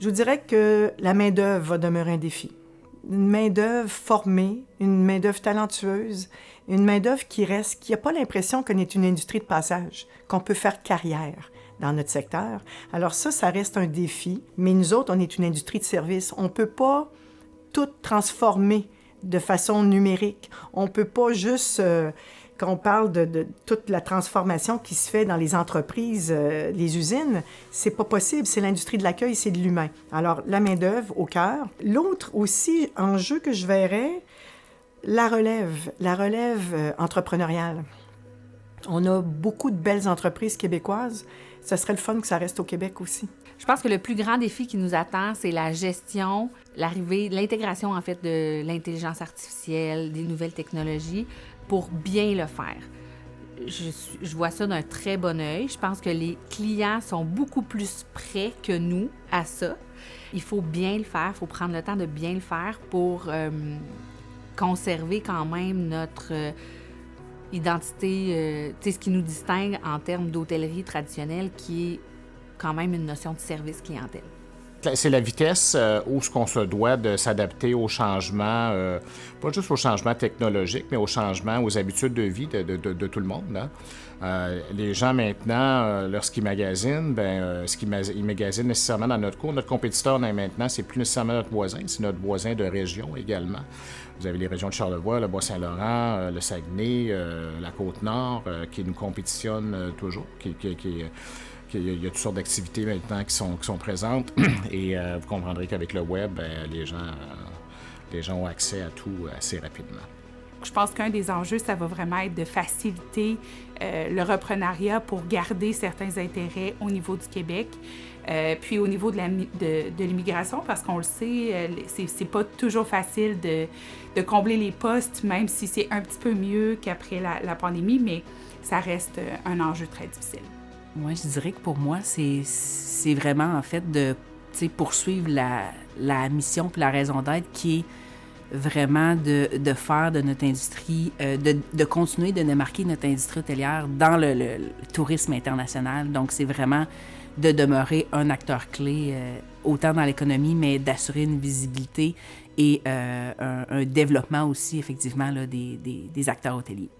Je vous dirais que la main-d'œuvre va demeurer un défi. Une main-d'œuvre formée, une main-d'œuvre talentueuse, une main-d'œuvre qui n'a pas l'impression qu'on est une industrie de passage, qu'on peut faire carrière dans notre secteur. Alors ça reste un défi, mais nous autres, on est une industrie de service. On ne peut pas tout transformer de façon numérique. On ne peut pas juste, quand on parle de toute la transformation qui se fait dans les entreprises, les usines, c'est pas possible. C'est l'industrie de l'accueil, c'est de l'humain. Alors, la main-d'œuvre au cœur. L'autre aussi enjeu que je verrais, la relève entrepreneuriale. On a beaucoup de belles entreprises québécoises. Ce serait le fun que ça reste au Québec aussi. Je pense que le plus grand défi qui nous attend, c'est la gestion, l'intégration, en fait, de l'intelligence artificielle, des nouvelles technologies pour bien le faire. Je vois ça d'un très bon œil. Je pense que les clients sont beaucoup plus prêts que nous à ça. Il faut bien le faire, il faut prendre le temps de bien le faire pour conserver quand même notre identité, ce qui nous distingue en termes d'hôtellerie traditionnelle, qui est quand même une notion de service clientèle. C'est la vitesse où ce qu'on se doit de s'adapter aux changements, pas juste aux changements technologiques, mais aux changements, aux habitudes de vie de tout le monde. Hein. Les gens maintenant, lorsqu'ils magasinent, ils magasinent nécessairement dans notre cours. Notre compétiteur maintenant, c'est plus nécessairement notre voisin, c'est notre voisin de région également. Vous avez les régions de Charlevoix, le Bas-Saint-Laurent, le Saguenay, la Côte-Nord, qui nous compétitionnent toujours, il y a toutes sortes d'activités maintenant qui sont présentes et vous comprendrez qu'avec le web, les gens ont accès à tout assez rapidement. Je pense qu'un des enjeux, ça va vraiment être de faciliter le reprenariat pour garder certains intérêts au niveau du Québec. Puis au niveau de l'immigration, parce qu'on le sait, c'est pas toujours facile de combler les postes, même si c'est un petit peu mieux qu'après la pandémie, mais ça reste un enjeu très difficile. Moi, je dirais que pour moi, c'est vraiment, en fait, de poursuivre la mission puis la raison d'être qui est vraiment de faire de notre industrie, de continuer de démarquer notre industrie hôtelière dans le tourisme international. Donc, c'est vraiment de demeurer un acteur clé, autant dans l'économie, mais d'assurer une visibilité et un développement aussi, effectivement, là, des acteurs hôteliers.